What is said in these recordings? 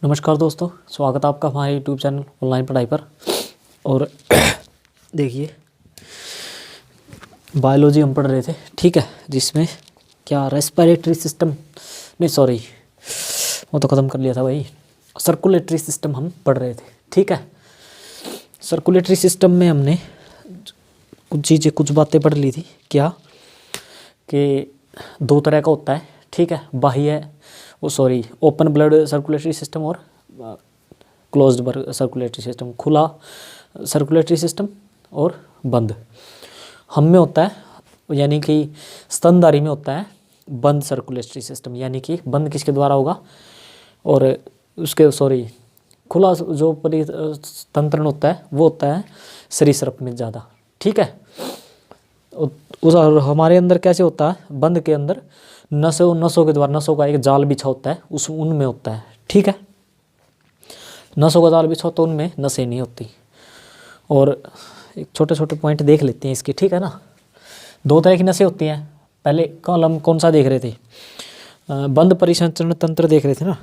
नमस्कार दोस्तों, स्वागत है आपका हमारे यूट्यूब चैनल ऑनलाइन पढ़ाई पर। और देखिए, बायोलॉजी हम पढ़ रहे थे, ठीक है, जिसमें क्या रेस्पिरेटरी सिस्टम, नहीं सॉरी, वो तो ख़त्म कर लिया था भाई। सर्कुलेटरी सिस्टम हम पढ़ रहे थे, ठीक है। सर्कुलेटरी सिस्टम में हमने कुछ चीज़ें, कुछ बातें पढ़ ली थी। क्या कि दो तरह का होता है, ठीक है, बाह्य ओपन ब्लड सर्कुलेटरी सिस्टम और क्लोज्ड ब्लड सर्कुलेटरी सिस्टम, खुला सर्कुलेटरी सिस्टम और बंद। हम में होता है, यानी कि स्तनधारी में होता है बंद सर्कुलेटरी सिस्टम, यानी कि बंद किसके द्वारा होगा, और उसके खुला जो परितंत्रण होता है वो होता है सरीसृप में ज़्यादा, ठीक है। उस हमारे अंदर कैसे होता है, बंद के अंदर नसों के द्वारा, नसों का एक जाल बिछा होता है, उस उनमें होता है, ठीक है। नसों का जाल बिछा होता है, उनमें नसें नहीं होती। और एक छोटे छोटे पॉइंट देख लेते हैं इसके, ठीक है ना। दो तरह की नसें होती हैं। पहले कॉलम कौन सा देख रहे थे, बंद परिसंचरण तंत्र देख रहे थे ना।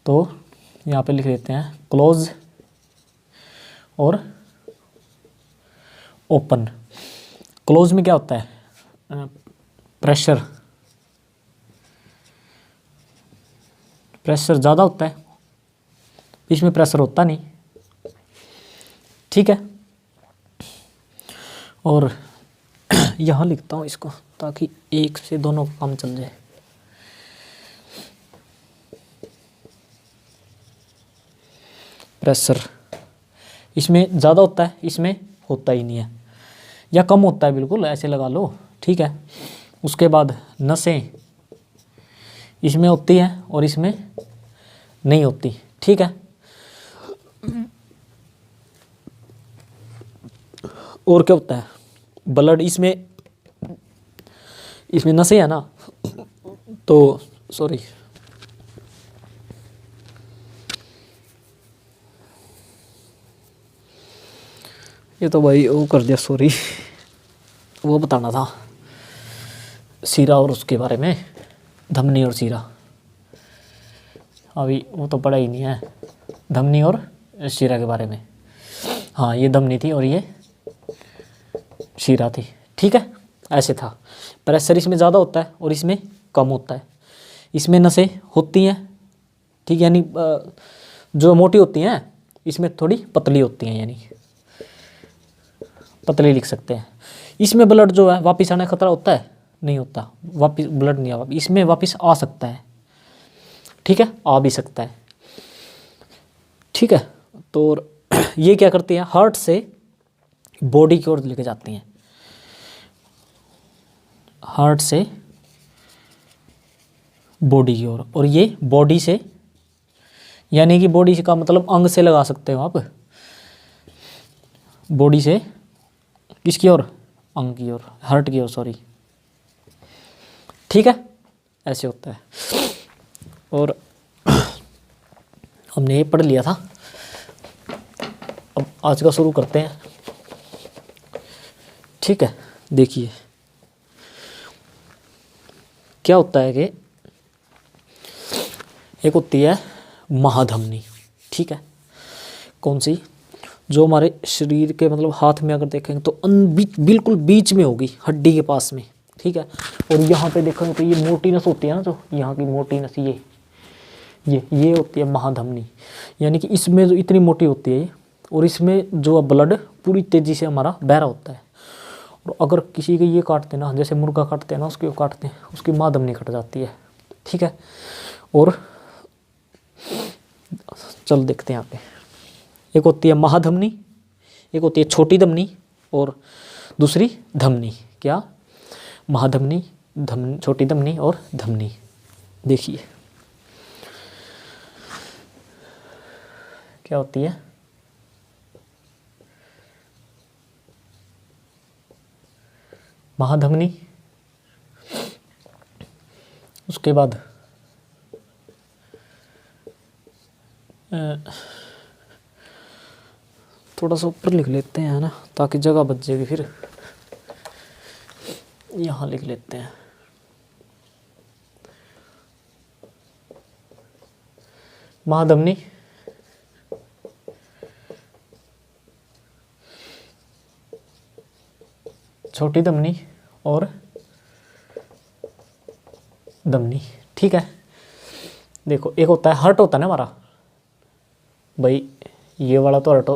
तो यहाँ पे लिख देते हैं क्लोज और ओपन। क्लोज में क्या होता है, प्रेशर ज़्यादा होता है, इसमें प्रेशर होता नहीं, ठीक है। और यहाँ लिखता हूँ इसको ताकि एक से दोनों का काम चल जाए। प्रेशर इसमें ज़्यादा होता है, इसमें होता ही नहीं है, या कम होता है, बिल्कुल ऐसे लगा लो, ठीक है। उसके बाद नसें इसमें होती हैं और इसमें नहीं होती, ठीक है। और क्या होता है, ब्लड इसमें नसें है ना, तो सॉरी, ये तो भाई वो कर दिया, सॉरी, वो बताना था सीरा और उसके बारे में, धमनी और सीरा। अभी वो तो पढ़ा ही नहीं है, धमनी और शीरा के बारे में। हाँ, ये धमनी थी और ये शीरा थी, ठीक है। ऐसे था, प्रेशर इसमें ज़्यादा होता है और इसमें कम होता है। इसमें नसें होती हैं, ठीक, यानी जो मोटी होती हैं, इसमें थोड़ी पतली होती हैं, यानी पतली लिख सकते हैं। इसमें ब्लड जो है वापस आने का खतरा होता है, नहीं होता, वापस ब्लड नहीं आ, इसमें वापस आ सकता है, ठीक है, आ भी सकता है, ठीक है। तो ये क्या करती हैं, हार्ट से बॉडी की ओर लेके जाती हैं, हार्ट से बॉडी की ओर, और ये बॉडी से, यानी कि बॉडी का मतलब अंग से लगा सकते हो आप, बॉडी से किसकी ओर, अंग की ओर, हार्ट की ओर, सॉरी, ठीक है। ऐसे होता है। और हमने ये पढ़ लिया था, अब आज का शुरू करते हैं, ठीक है। देखिए क्या होता है कि एक होती है महाधमनी, ठीक है। कौन सी, जो हमारे शरीर के मतलब हाथ में अगर देखेंगे तो बिल्कुल बीच में होगी, हड्डी के पास में, ठीक है। और यहाँ पे देखेंगे तो ये मोटी नस होती है ना, जो यहाँ की मोटी नस, ये होती है महाधमनी, यानी कि इसमें जो इतनी मोटी होती है, और इसमें जो ब्लड पूरी तेज़ी से हमारा बह रहा होता है। और अगर किसी के ये काटते ना, जैसे मुर्गा काटते हैं ना, उसके काटते हैं, उसकी महाधमनी कट जाती है, ठीक है। और चल देखते हैं यहाँ पे, एक होती है महाधमनी, एक होती है छोटी धमनी, और दूसरी धमनी। क्या, महाधमनी, छोटी धमनी और धमनी। देखिए क्या होती है, महाधमनी, उसके बाद थोड़ा सा ऊपर लिख लेते हैं ना, ताकि जगह बच जाएगी, फिर यहाँ लिख लेते हैं। महाधमनी, छोटी धमनी और धमनी। ठीक है, देखो एक होता है हार्ट होता है ना हमारा भाई, ये वाला तो हार्ट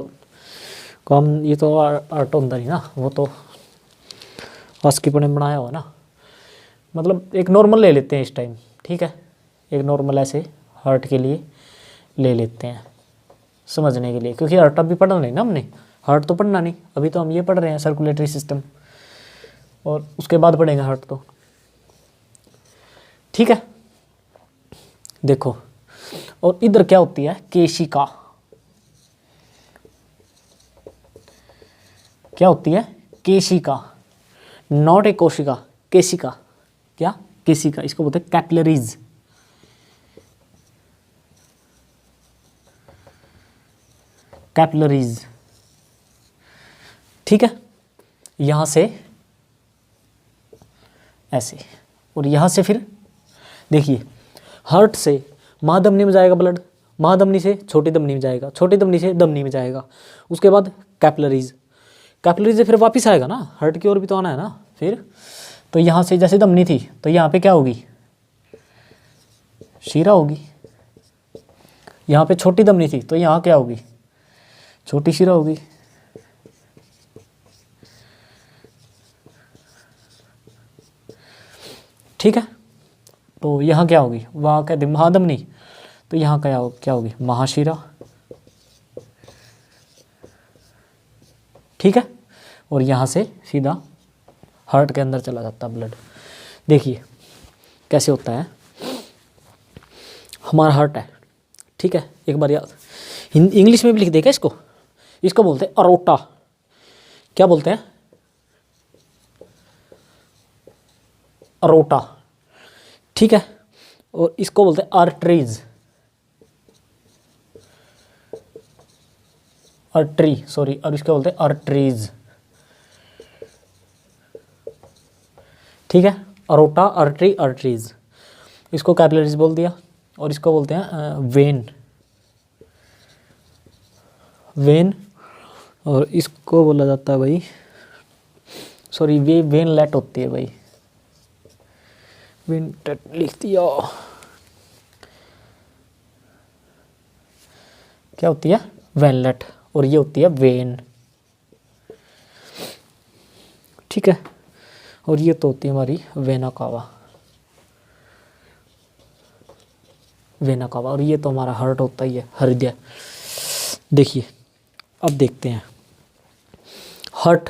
कम, ये तो हार्ट होता नहीं ना, वो तो हॉस्कीपर ने बनाया हुआ ना, मतलब एक नॉर्मल ले लेते हैं इस टाइम। ठीक है, एक नॉर्मल ऐसे हार्ट के लिए ले लेते हैं समझने के लिए, क्योंकि हार्ट अभी पढ़ना नहीं ना हमने, हार्ट तो पढ़ना नहीं, अभी तो हम ये पढ़ रहे हैं सर्कुलेटरी सिस्टम, और उसके बाद पढ़ेंगे हार्ट तो। ठीक है, देखो और इधर क्या होती है, केशिका। क्या होती है, केशिका, नॉट ए कोशिका, केशिका। क्या, केशिका, इसको बोलते हैं कैपिलरीज। कैपिलरीज, ठीक है, यहां से ऐसे, और यहां से फिर देखिए हार्ट से महाधमनी में जाएगा ब्लड, महाधमनी से छोटी धमनी में जाएगा, छोटी धमनी से धमनी में जाएगा, उसके बाद कैपिलरीज, कैपिलरीज से फिर वापस आएगा ना, हार्ट की ओर भी तो आना है ना फिर। तो यहाँ से जैसे धमनी थी तो यहाँ पे क्या होगी, शीरा होगी। यहाँ पे छोटी धमनी थी तो यहाँ क्या होगी, छोटी शीरा होगी। ठीक है, तो यहाँ क्या होगी, वहाँ कहते महाधमनी, तो यहाँ क्या होगी, महाशिरा। ठीक है, और यहाँ से सीधा हार्ट के अंदर चला जाता है ब्लड। देखिए कैसे होता है, हमारा हार्ट है, ठीक है, एक बार याद, इंग्लिश में भी लिख देगा इसको, इसको बोलते हैं अरोटा। क्या बोलते हैं, अरोटा। ठीक है, और इसको बोलते हैं आर्टरीज, आर्टरी सॉरी, और इसको बोलते हैं आर्टरीज। ठीक है, अरोटा, आर्टरी, आर्टरीज, इसको कैपिलरीज बोल दिया, और इसको बोलते हैं वेन, वेन, और इसको बोला जाता है भाई, सॉरी वे वेनलेट होती है भाई, वेनलेट लिख दिया। क्या होती है, वेनलेट, और ये होती है वेन। ठीक है, और ये तो होती है हमारी वेना कावा, वेना कावा, और ये तो हमारा हार्ट होता ही है, हृदय। देखिए अब देखते हैं हार्ट,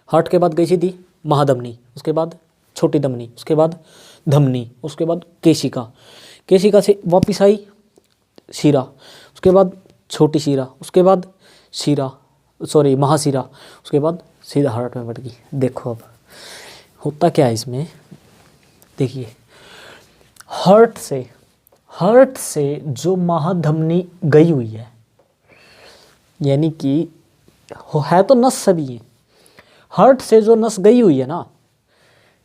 हार्ट के बाद गई सीधी महाधमनी, उसके बाद छोटी धमनी, उसके बाद धमनी, उसके बाद केशिका, केशिका से वापस आई शीरा, उसके बाद छोटी शीरा, उसके बाद शीरा सॉरी महाशीरा, उसके बाद सीधा हार्ट में बढ़ गई। देखो अब होता क्या है इसमें, देखिए हार्ट से जो महाधमनी गई हुई है, यानी कि है तो नस सभी है, हार्ट से जो नस गई हुई है ना,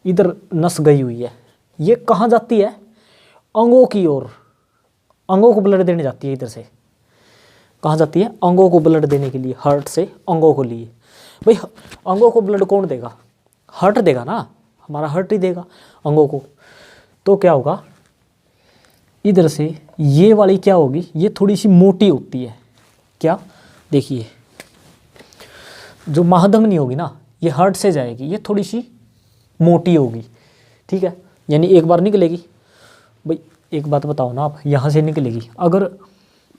इधर नस गई हुई है, ये कहाँ जाती है, अंगों की ओर, अंगों को ब्लड देने जाती है। इधर से कहाँ जाती है, अंगों को ब्लड देने के लिए, हार्ट से अंगों को लिए। भाई अंगों को ब्लड कौन देगा, हार्ट देगा ना, हमारा हार्ट ही देगा अंगों को। तो क्या होगा, इधर से ये वाली क्या होगी, ये थोड़ी सी मोटी होती है। क्या, देखिए जो महाधमनी होगी ना, ये हार्ट से जाएगी, ये थोड़ी सी मोटी होगी। ठीक है, यानी एक बार निकलेगी, भाई एक बात बताओ ना आप, यहाँ से निकलेगी, अगर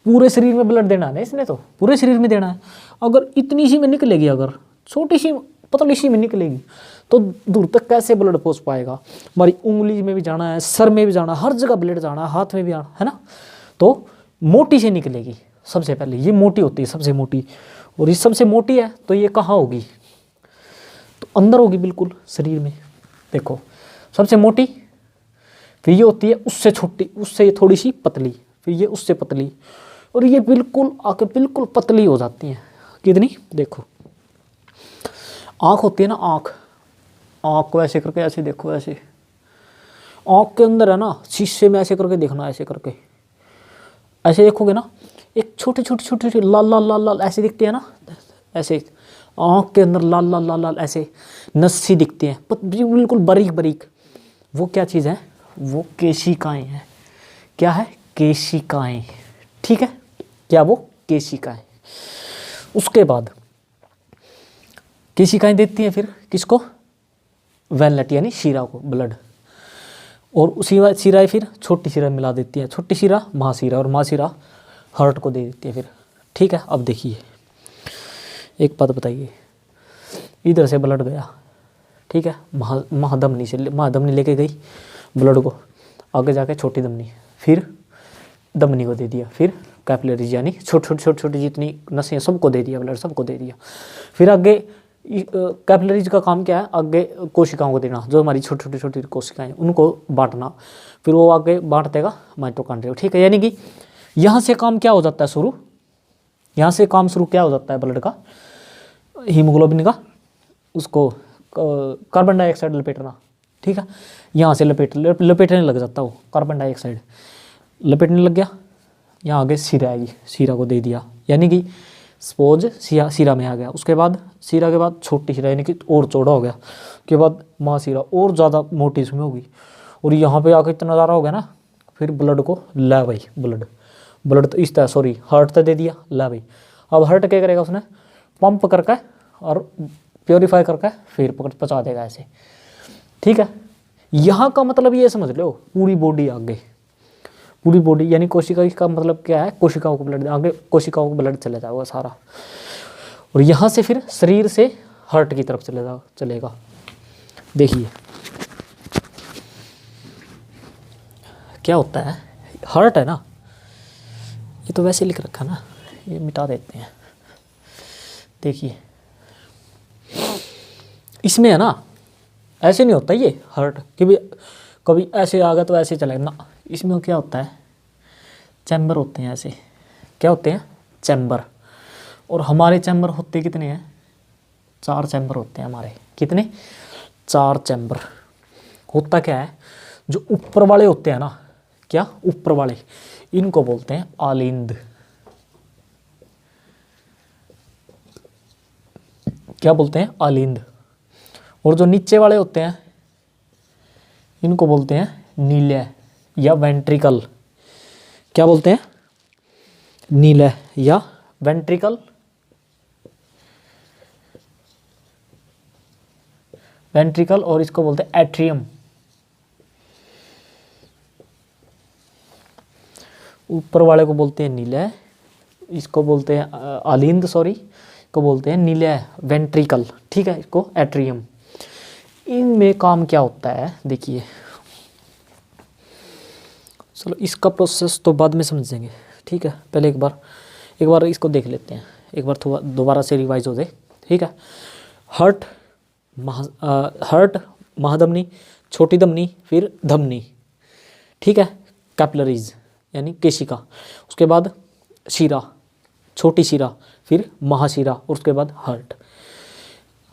पूरे शरीर में ब्लड देना है ना इसने, तो पूरे शरीर में देना है, अगर इतनी सी में निकलेगी, अगर छोटी सी पतली सी में निकलेगी, तो दूर तक कैसे ब्लड पहुँच पाएगा। हमारी उंगली में भी जाना है, सर में भी जाना है, हर जगह ब्लड जाना है, हाथ में भी आना है ना, तो मोटी से निकलेगी। सबसे पहले ये मोटी होती है, सबसे मोटी, और ये सबसे मोटी है तो ये कहाँ होगी, तो अंदर होगी बिल्कुल शरीर में। देखो सबसे मोटी, फिर ये होती है उससे छोटी, उससे ये थोड़ी सी पतली, फिर ये उससे पतली, और ये बिल्कुल आके बिल्कुल पतली हो जाती हैं। कितनी, देखो आँख होती है ना, आँख, आँख को ऐसे करके ऐसे देखो, ऐसे आँख के अंदर है ना, शीशे में ऐसे करके देखना, ऐसे करके ऐसे देखोगे ना, एक छोटे छोटे छोटे छोटे लाल लाल लाल लाल ऐसे दिखते हैं ना, ऐसे आँख के अंदर लाल लाल लाल लाल ऐसे नस्सी दिखती हैं, बिल्कुल बारीक बारीक। वो क्या चीज़ है? वो केशिकाएं हैं। क्या है? केशिकाएं। ठीक है, क्या? वो केशिकाएं। उसके बाद केशिकाएं देती हैं फिर किसको? वेनलेट यानी शीरा को, ब्लड। और उसी शीरा फिर छोटी शीरा मिला देती है, छोटी शीरा महाशीरा, और महाशीरा हार्ट को दे देती है फिर। ठीक है, अब देखिए एक बात बताइए, इधर से ब्लड गया, ठीक है, महाधमनी से, महाधमनी लेके गई ब्लड को, आगे जाके छोटी धमनी, फिर धमनी को दे दिया, फिर कैपिलरीज यानी छोटी छोटी छोटी जितनी नसें सबको दे दिया ब्लड, सबको दे दिया। फिर आगे कैपिलरीज का काम क्या है? आगे कोशिकाओं को देना, जो हमारी छोटी छोटी छोटी कोशिकाएं उनको बांटना, फिर वो आगे बांट देगा माइटोकॉन्ड्रिया। ठीक है, यानी कि यहाँ से काम क्या हो जाता है शुरू? यहाँ से काम शुरू क्या हो जाता है ब्लड का, हीमोग्लोबिन का, उसको कार्बन डाइऑक्साइड लपेटना। ठीक है, यहाँ से लपेटने लग जाता है वो कार्बन डाइऑक्साइड, लपेटने लग गया। यहाँ आगे शीरा आएगी, शीरा को दे दिया, यानी कि स्पोज शीरा में आ गया। उसके बाद शीरा के बाद छोटी शीरा यानी कि और चौड़ा हो गया, उसके बाद महाशीरा और ज़्यादा मोटी इसमें होगी, और यहाँ पे आकर इतना ज़्यादा हो गया ना, फिर ब्लड को ला भाई, ब्लड तो इस तरह, सॉरी हार्ट तो दे दिया, ला भाई। अब हार्ट क्या करेगा? उसने पंप करके और प्योरीफाई करके फिर पचा देगा ऐसे। ठीक है, यहाँ का मतलब ये समझ लो, पूरी बॉडी आगे, पूरी बॉडी यानी कोशिका का मतलब क्या है? कोशिकाओं को ब्लड, आगे कोशिकाओं को ब्लड चले जाएगा सारा, और यहाँ से फिर शरीर से हार्ट की तरफ चलेगा। देखिए क्या होता है, हार्ट है ना, ये तो वैसे लिख रखा ना, ये मिटा देते हैं। देखिए इसमें है ना, ऐसे नहीं होता ये हार्ट कि भी कभी ऐसे आ गया तो ऐसे चलेगा ना, इसमें क्या होता है? चैम्बर होते हैं ऐसे, क्या होते हैं? चैम्बर। और हमारे चैम्बर होते कितने हैं? 4 चैम्बर होते हैं हमारे। कितने? 4 चैम्बर। होता क्या है, जो ऊपर वाले होते हैं ना, क्या ऊपर वाले, इनको बोलते हैं आलिंद। क्या बोलते हैं? आलिंद। और जो नीचे वाले होते हैं इनको बोलते हैं नीलय या वेंट्रिकल। क्या बोलते हैं? नीलय या वेंट्रिकल। वेंट्रिकल, और इसको बोलते हैं एट्रियम। ऊपर वाले को बोलते हैं नीलय, इसको बोलते हैं आलिंद, सॉरी, इसको बोलते हैं नीलय वेंट्रिकल। ठीक है, इसको एट्रियम। इनमें काम क्या होता है देखिए, चलो इसका प्रोसेस तो बाद में समझेंगे। ठीक है, पहले एक बार इसको देख लेते हैं, एक बार थोड़ा दोबारा से रिवाइज हो जाए। ठीक है, हार्ट, महाधमनी, छोटी धमनी, फिर धमनी। ठीक है, कैपिलरीज यानी केशिका, उसके बाद शीरा, छोटी शीरा, फिर महाशीरा, और उसके बाद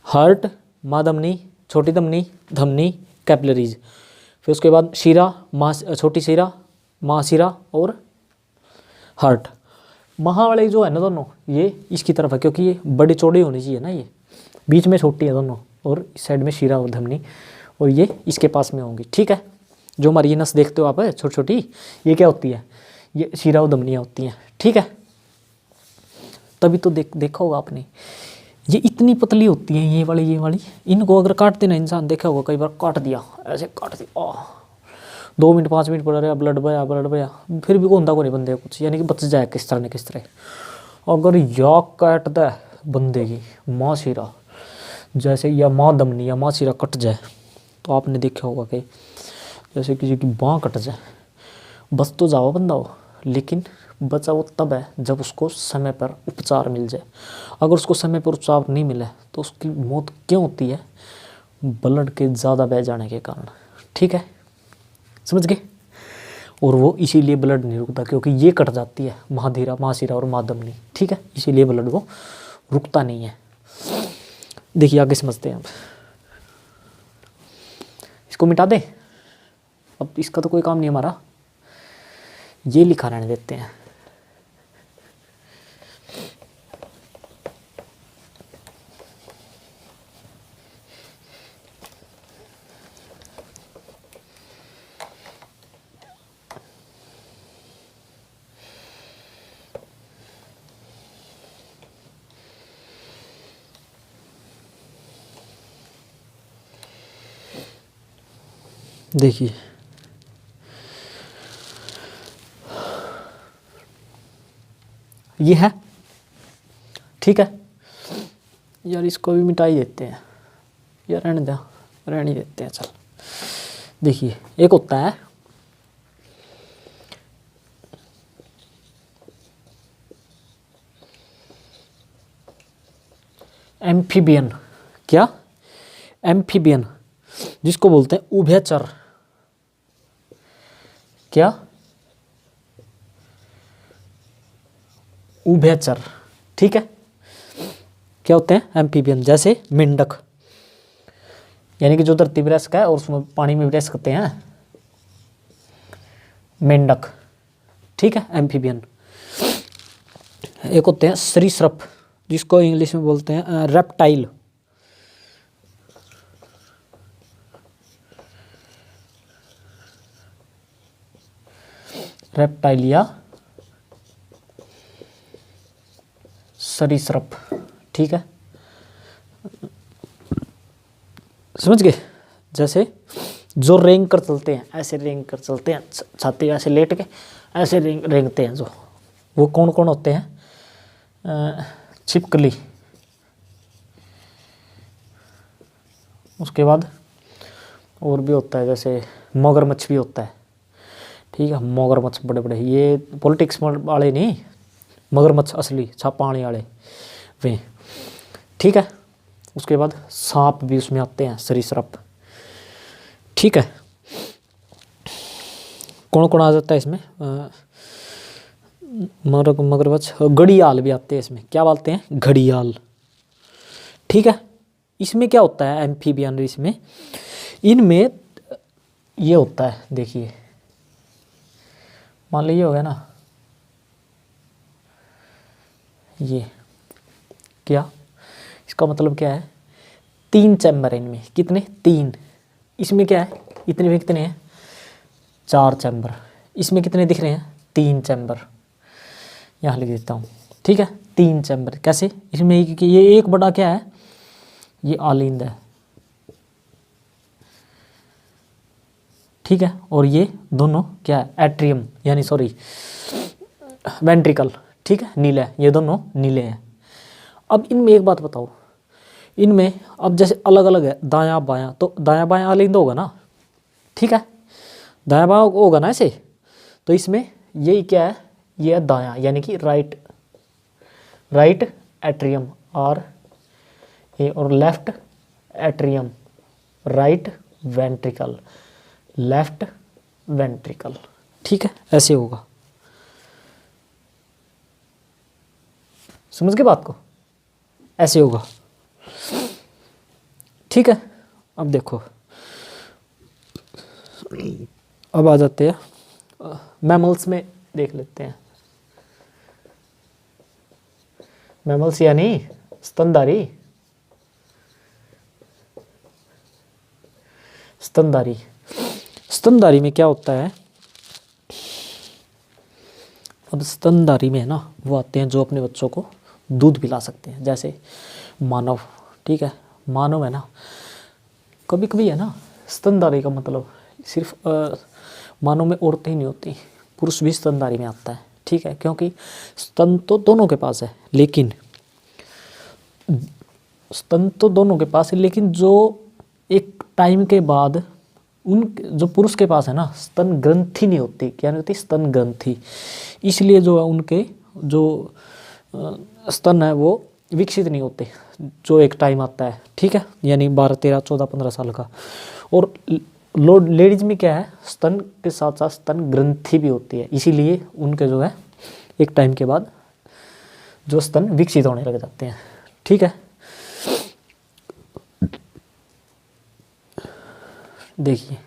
हार्ट, महाधमनी, छोटी धमनी, धमनी, कैपिलरीज, फिर उसके बाद शीरा, छोटी शीरा, महाशीरा और हार्ट। महा वाले जो है ना दोनों, ये इसकी तरफ है क्योंकि ये बड़ी चौड़ी होनी चाहिए ना, ये बीच में छोटी है दोनों, और इस साइड में शीरा और धमनी, और ये इसके पास में होंगी। ठीक है, जो हमारी ये नस देखते हो आप छोटी छोटी, ये क्या होती है? ये शीरा और धमनियाँ होती हैं। ठीक है, तभी तो देखा होगा आपने, ये इतनी पतली होती हैं ये वाली, इनको अगर काटते ना इंसान, देखा होगा कई बार काट दिया, ऐसे काट दिया, 2 मिनट 5 मिनट पड़ रहा, ब्लड बया, फिर भी होंदा को नहीं बंदे कुछ, यानी कि बच जाए किस तरह। अगर या काट दे बंदे की माँ शीरा जैसे, या माँ धमनी या माँ शीरा कट जाए, तो आपने देखा होगा कि जैसे किसी की बाँह कट जाए, बस तो जाओ बंदा हो, लेकिन बचा वो तब है जब उसको समय पर उपचार मिल जाए। अगर उसको समय पर उपचार नहीं मिले तो उसकी मौत क्यों होती है? ब्लड के ज़्यादा बह जाने के कारण। ठीक है, समझ गए? और वो इसीलिए ब्लड नहीं रुकता, क्योंकि ये कट जाती है महाशीरा और महाधमनी। ठीक है, इसीलिए ब्लड वो रुकता नहीं है। देखिए आगे समझते हैं, अब इसको मिटा दे, अब इसका तो कोई काम नहीं हमारा, ये लिखा रहने देते हैं। देखिए ये है, ठीक है यार, इसको भी मिटा ही देते हैं यार, रहने ही देते हैं चल। देखिए एक होता है एम्फीबियन, क्या एम्फीबियन, जिसको बोलते हैं उभयचर, क्या उभयचर, ठीक है। क्या होते हैं एम्फीबियन, जैसे मेंढक, यानी कि जो धरती पर रह सकता है और उसमें पानी में भी रह सकते हैं, मेंढक, ठीक है एम्फीबियन। एक होते हैं सरीसृप, जिसको इंग्लिश में बोलते हैं रेप्टाइल, रेप्टाइल या सरीसृप, ठीक है समझ गए। जैसे जो रेंग कर चलते हैं, ऐसे रेंग कर चलते हैं, छाती ऐसे लेट के ऐसे रेंगते हैं, जो वो कौन कौन होते हैं, छिपकली, उसके बाद और भी होता है, जैसे मगरमच्छ भी होता है, ठीक है। मगरमच्छ बड़े बड़े, ये पॉलिटिक्स वाले नहीं, मगरमच्छ असली पानी वाले वे, ठीक है। उसके बाद सांप भी उसमें आते हैं, सरीसृप, ठीक है। कौन कौन आ जाता है इसमें, मगरमच्छ, घड़ियाल भी आते हैं इसमें, क्या बोलते हैं घड़ियाल, ठीक है। इसमें क्या होता है एम्फीबियन, इसमें इनमें ये होता है, देखिए मान लीजिए हो गया ना, ये क्या, इसका मतलब क्या है, 3 चैम्बर है इनमें, कितने 3, इसमें क्या है, इतने में कितने हैं 4 चैम्बर, इसमें कितने दिख रहे हैं 3 चैम्बर, यहाँ लिख देता हूँ, ठीक है 3 चैम्बर। कैसे, इसमें ये एक बड़ा क्या है, ये आलिंद है, ठीक है, और ये दोनों क्या है एट्रियम, यानी सॉरी वेंट्रिकल, ठीक है नीला है, ये दोनों नीले हैं। अब इनमें एक बात बताओ, इनमें अब जैसे अलग अलग है दायां बायां, तो दायां बायां आलिंद होगा ना, ठीक है दायां बायां होगा ना ऐसे, तो इसमें यही क्या है, ये है दायां, यानी कि राइट एट्रियम और ये, और left atrium, right ventricle, left ventricle, ठीक है ऐसे होगा, समझ गए बात को, ऐसे होगा, ठीक है। अब देखो, अब आ जाते हैं मैमल्स में, देख लेते हैं मैमल्स यानी स्तनधारी, स्तनधारी में क्या होता है, अब स्तनधारी में है ना, वो आते हैं जो अपने बच्चों को दूध पिला सकते हैं, जैसे मानव, ठीक है मानव है ना, कभी कभी है ना, स्तनधारी का मतलब सिर्फ मानव में औरतें ही नहीं होती, पुरुष भी स्तनधारी में आता है, ठीक है, क्योंकि स्तन तो दोनों के पास है, लेकिन स्तन तो दोनों के पास है, लेकिन जो एक टाइम के बाद उन जो पुरुष के पास है ना, स्तन ग्रंथि नहीं होती, क्या नहीं होती स्तन ग्रंथि, इसलिए जो है उनके जो स्तन है वो विकसित नहीं होते, जो एक टाइम आता है, ठीक है, यानी 12 13 14 15 साल का। और लेडीज में क्या है, स्तन के साथ साथ स्तन ग्रंथि भी होती है, इसीलिए उनके जो है एक टाइम के बाद जो स्तन विकसित होने लग जाते हैं, ठीक है। देखिए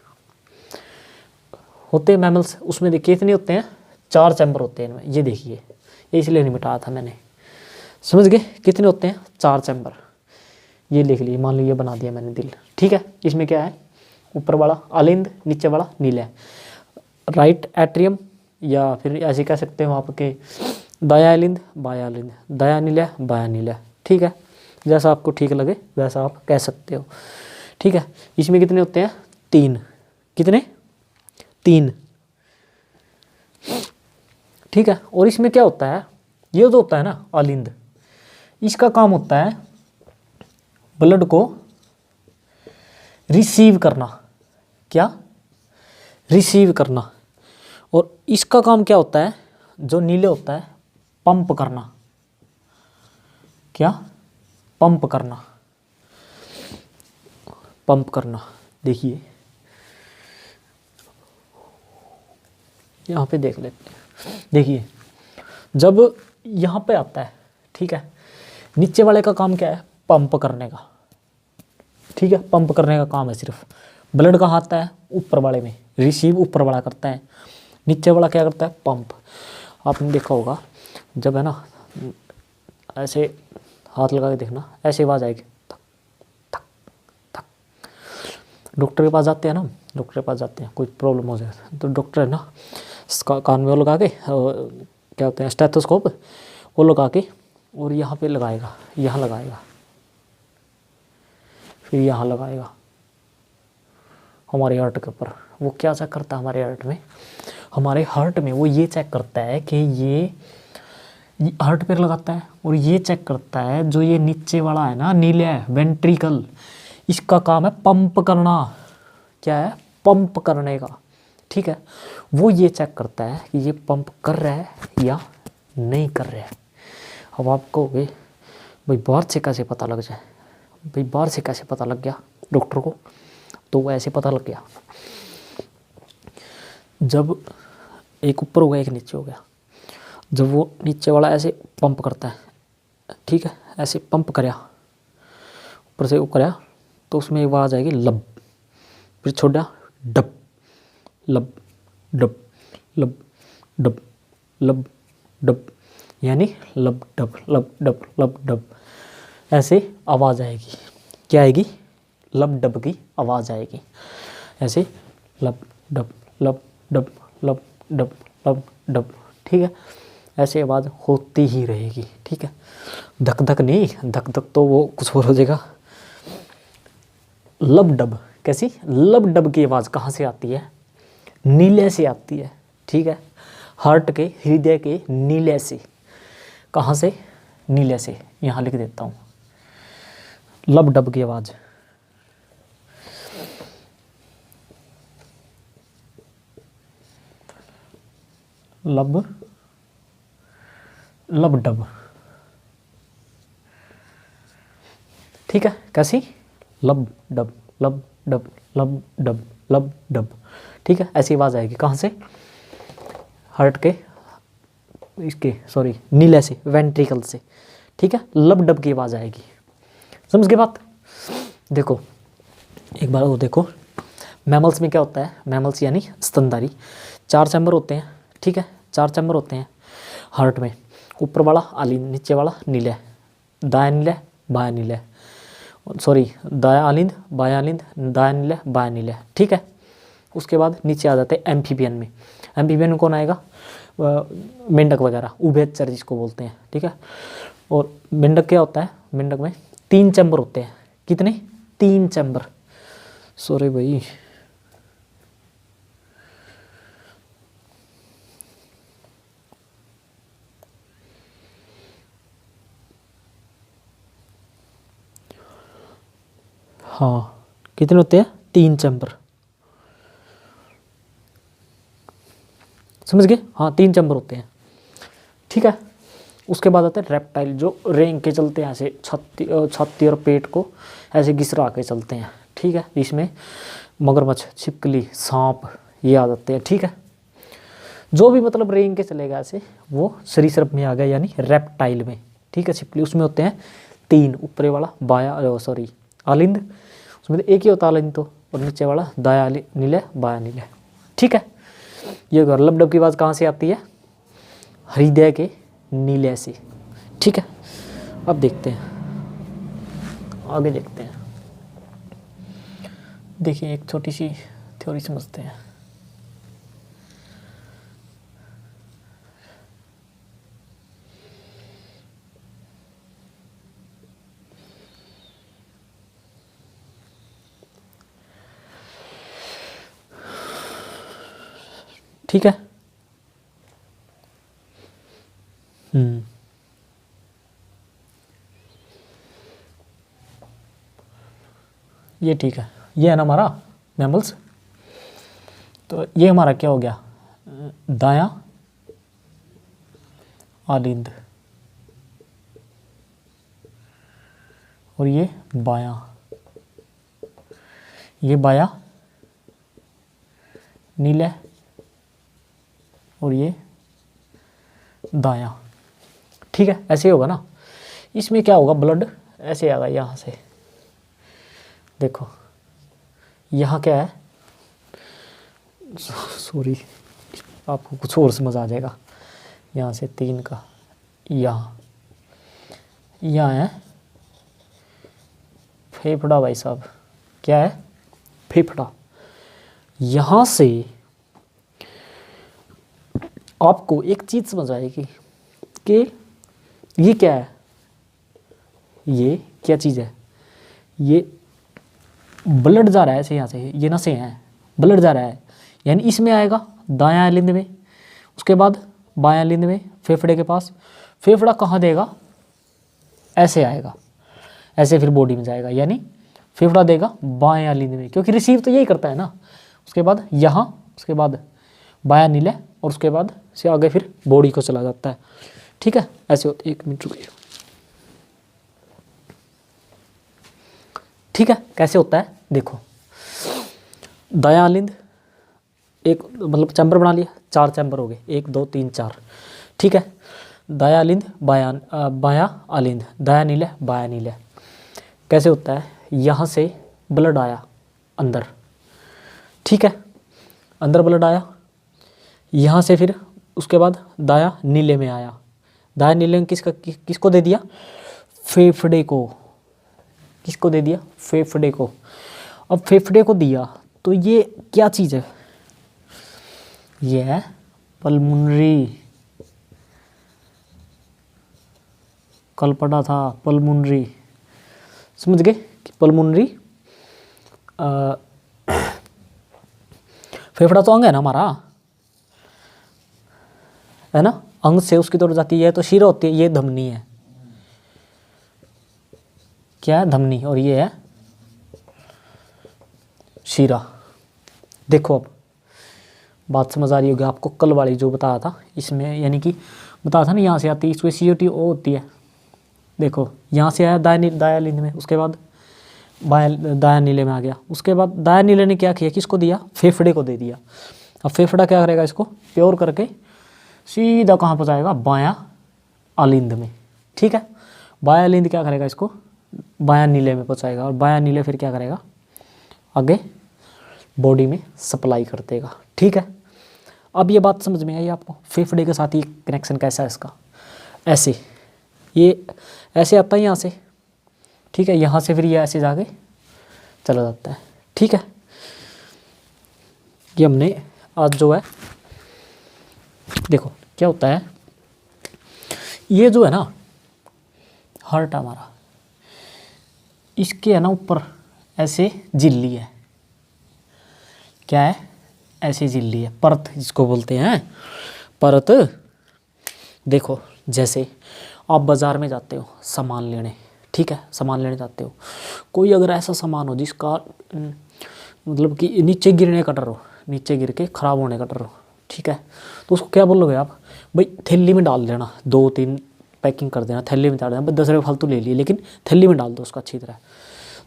होते हैं मैमल्स, उसमें देखिए कितने होते हैं, 4 चैम्बर होते हैं इनमें, ये देखिए, ये इसलिए नहीं मिटाया था मैंने, समझ गए कितने होते हैं 4 चैम्बर, ये लिख लिए, मान लीजिए बना दिया मैंने दिल, ठीक है। इसमें क्या है, ऊपर वाला अलिंद, नीचे वाला नीला, राइट एट्रियम, या फिर ऐसे कह सकते हैं आपके दाया अलिंद बाया अलिंद, दाया नीला बाया नीला, ठीक है, जैसा आपको ठीक लगे वैसा आप कह सकते हो, ठीक है। इसमें कितने होते हैं 3, कितने? 3। ठीक है। और इसमें क्या होता है, ये जो होता है ना अलिंद, इसका काम होता है ब्लड को रिसीव करना। क्या? रिसीव करना। और इसका काम क्या होता है, जो नीले होता है, पंप करना। क्या? पंप करना। पंप करना। देखिए यहाँ पे देख लेते हैं। देखिए जब यहाँ पे आता है, ठीक है, नीचे वाले का काम क्या है, पंप करने का। ठीक है, पंप करने का काम है सिर्फ। ब्लड कहाँ आता है, ऊपर वाले में, रिसीव ऊपर वाला करता है, नीचे वाला क्या करता है, पंप। आपने देखा होगा जब है ना ऐसे हाथ लगा के देखना, ऐसे आवाज आएगी थक थक थक। डॉक्टर के पास जाते हैं ना, डॉक्टर के पास जाते हैं, कोई प्रॉब्लम हो जाए तो डॉक्टर है ना कान में वो लगा के क्या होते हैं स्टेथोस्कोप, वो लगा के और यहाँ पे लगाएगा, यहाँ लगाएगा, फिर यहाँ लगाएगा हमारे हार्ट के ऊपर। वो क्या चेक करता है हमारे हार्ट में, हमारे हार्ट में वो ये चेक करता है कि ये हार्ट पे लगाता है और ये चेक करता है जो ये नीचे वाला है ना नीले वेंट्रिकल, इसका काम है पंप करना। क्या है? पंप करने का। ठीक है, वो ये चेक करता है कि ये पंप कर रहा है या नहीं कर रहा है। अब आप कहोगे भाई बाहर से कैसे पता लग जाए, भाई बाहर से कैसे पता लग गया डॉक्टर को, तो वो ऐसे पता लग गया जब एक ऊपर हो गया एक नीचे हो गया। जब वो नीचे वाला ऐसे पंप करता है, ठीक है, ऐसे पंप करया, ऊपर से वो करया, तो उसमें एक आवाज़ आएगी लब, फिर छोड़ा डब, लब डब, लब डब, लब डब, यानी लब डब लब डब लब डब, ऐसे आवाज़ आएगी। क्या आएगी? लब डब की आवाज़ आएगी, ऐसे लब डब लब डब लब डब लब डब। ठीक है, ऐसे आवाज़ होती ही रहेगी। ठीक है, धक धक नहीं, धक धक तो वो कुछ और हो जाएगा। लब डब, कैसी? लब डब की आवाज़ कहाँ से आती है? नीले से आती है। ठीक है, हार्ट के, हृदय के नीले से। कहाँ से? नीले से। यहाँ लिख देता हूँ लब डब की आवाज़। लब लब डब। ठीक है, कैसी? लब डब लब डब लब डब लब डब। ठीक है, ऐसी आवाज़ आएगी कहाँ से? हार्ट के, इसके सॉरी नीले से, वेंट्रिकल से। ठीक है, लब डब की आवाज़ आएगी। समझ गए बात? देखो एक बार वो देखो, मैमल्स में क्या होता है, मैमल्स यानी स्तनधारी, 4 चैम्बर होते हैं। ठीक है, 4 चैम्बर होते हैं हार्ट में। ऊपर वाला आलिंद, नीचे वाला नीले, दायां नीले बायां नीले, सॉरी दायां आलिंद बायां आलिंद, दायां नीले बायां नीले। ठीक है, उसके बाद नीचे आ जाते हैं एम्फीबियन में। एम्फीबियन में कौन आएगा? मेंढक वगैरह, उभयचर जिसको बोलते हैं। ठीक है, और मेंढक क्या होता है, मेंढक में 3 चैम्बर होते हैं। कितने? 3 चैम्बर। सॉरी भाई, हाँ कितने होते हैं? 3 चैम्बर। समझ गए? हाँ 3 चैम्बर होते हैं। ठीक है, उसके बाद आते हैं रेप्टाइल, जो रेंग के चलते हैं ऐसे, छाती और पेट को ऐसे घिसरा के चलते हैं। ठीक है, इसमें मगरमच्छ, छिपकली, सांप ये आ जाते हैं। ठीक है, जो भी मतलब रेंग के चलेगा ऐसे, वो सरीसृप में आ गया, यानी रेप्टाइल में। ठीक है, छिपकली उसमें होते हैं 3, ऊपरे वाला बाया सॉरी आलिंद, उसमें तो एक ही होता आलिंद तो, और नीचे वाला दाया नीले बाया नीले। ठीक है, ये लब डब की आवाज़ कहाँ से आती है? हृदय के नीले से। ठीक है, अब देखते हैं, आगे देखते हैं। देखिए एक छोटी सी थ्योरी समझते हैं। ठीक है। ये ठीक है, ये है ना हमारा मैमल्स। तो ये हमारा क्या हो गया, दायां आलिंद, और ये बायां, ये बायां नीले, और ये दायां। ठीक है, ऐसे ही होगा ना। इसमें क्या होगा, ब्लड ऐसे आएगा यहाँ से, देखो यहाँ क्या है, सॉरी आपको कुछ और समझ आ जाएगा। यहाँ से 3 का यहाँ है फेफड़ा भाई साहब, क्या है, फेफड़ा। यहाँ से आपको एक चीज समझ आएगी कि ये क्या है, ये क्या चीज़ है, ये ब्लड जा रहा है ऐसे, यहाँ से ये नसें हैं, ब्लड जा रहा है, यानी इसमें आएगा दायां लिंद में, उसके बाद बायां लिंद में फेफड़े के पास। फेफड़ा कहाँ देगा, ऐसे आएगा, ऐसे फिर बॉडी में जाएगा, यानी फेफड़ा देगा बायां लिंद में, क्योंकि रिसीव तो यही करता है ना। उसके बाद यहाँ, उसके बाद बायां नीले, और उसके बाद से आगे फिर बॉडी को चला जाता है। ठीक है, ऐसे होते। 1 मिनट रुकिए। ठीक है, कैसे होता है देखो, दायां आलिंद, एक मतलब चैम्बर बना लिया, 4 चैम्बर हो गए, 1 2 3 4। ठीक है, दायां आलिंद बायां आलिंद, दायां नीले बायां नीले। कैसे होता है, यहाँ से ब्लड आया अंदर, ठीक है, अंदर ब्लड आया, यहाँ से फिर उसके बाद दायां नीले में आया। दायां नीले में किसको दे दिया, फेफड़े को। किसको दे दिया, फेफड़े को। अब फेफड़े को दिया तो ये क्या चीज़ है, ये है पल्मोनरी। कल पढ़ा था पल्मोनरी, समझ गए कि पल्मोनरी फेफड़ा तो अंग है ना हमारा, है ना, अंग से उसकी तरफ जाती है तो शिरा होती है, ये धमनी है, क्या है, धमनी, और ये है शिरा। देखो अब बात समझ आ रही होगी आपको, कल वाली जो बताया था इसमें, यानी कि बताया था ना, यहाँ से आती है, इसमें COT O होती है। देखो यहाँ से आया दायां लिंद में, उसके बाद दायां नीले में आ गया, उसके बाद दायां नीले ने क्या किया, किसको दिया, फेफड़े को दे दिया। अब फेफड़ा क्या करेगा, इसको प्योर करके सीधा कहाँ पहुँचाएगा, बायां आलिंद में। ठीक है, बायां आलिंद क्या करेगा, इसको बायां नीले में पहुँचाएगा, और बायां नीले फिर क्या करेगा, आगे बॉडी में सप्लाई कर देगा। ठीक है, अब ये बात समझ में आई आपको, फेफड़े के साथ ये कनेक्शन कैसा है इसका, ऐसे ये ऐसे आता है यहाँ से, ठीक है, यहाँ से फिर ये ऐसे जाके चला जाता है। ठीक है, ये हमने आज जो है, देखो क्या होता है, ये जो है ना हार्ट हमारा, इसके है ना ऊपर ऐसे झिल्ली है, क्या है, ऐसी झिल्ली है, परत जिसको बोलते हैं, परत। देखो जैसे आप बाज़ार में जाते हो सामान लेने, ठीक है, सामान लेने जाते हो, कोई अगर ऐसा सामान हो जिसका मतलब कि नीचे गिरने का डर हो, नीचे गिर के ख़राब होने का डर हो, ठीक है, तो उसको क्या बोलोगे आप, भाई थैली में डाल देना, 2-3 पैकिंग कर देना, थैली में डाल देना, 10 रुपये फालतू ले लिए, लेकिन थैली में डाल दो उसको अच्छी तरह।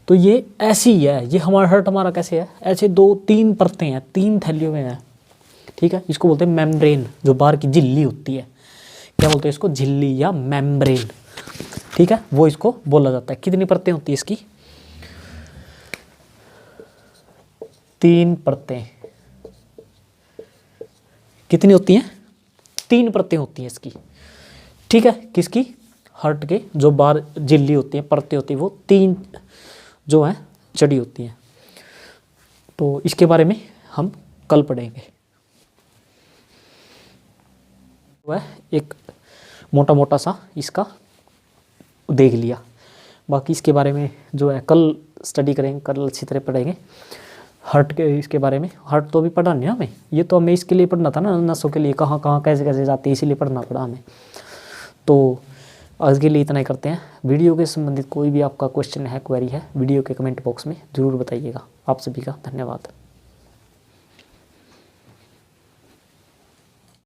तो ये ऐसी ही है, ये हमारा हार्ट हमारा कैसे है, ऐसे 2-3 परतें हैं, 3 थैलियों में है। ठीक है, इसको बोलते हैं मेम्ब्रेन, जो बाहर की झिल्ली होती है, क्या बोलते हैं इसको, झिल्ली या मेम्ब्रेन। ठीक है, वो इसको बोला जाता है। कितनी परतें होती है इसकी, 3 परतें। कितनी होती हैं, 3 परतें होती हैं इसकी। ठीक है, किसकी, हार्ट के जो बाहर झिल्ली होती है, परतें होती है, वो 3 जो है चढ़ी होती हैं। तो इसके बारे में हम कल पढ़ेंगे। वह एक मोटा मोटा सा इसका देख लिया, बाकी इसके बारे में जो है कल स्टडी करेंगे, कल अच्छी तरह पढ़ेंगे। हार्ट के इसके बारे में। हार्ट तो अभी पढ़ा नहीं हमें, ये तो हमें इसके लिए पढ़ना था ना, नसों के लिए कहाँ कहाँ कैसे कैसे जाती है, इसीलिए पढ़ना पड़ा हमें। तो आज के लिए इतना ही करते हैं। वीडियो के संबंधित कोई भी आपका क्वेश्चन है, क्वेरी है, वीडियो के कमेंट बॉक्स में ज़रूर बताइएगा। आप सभी का धन्यवाद।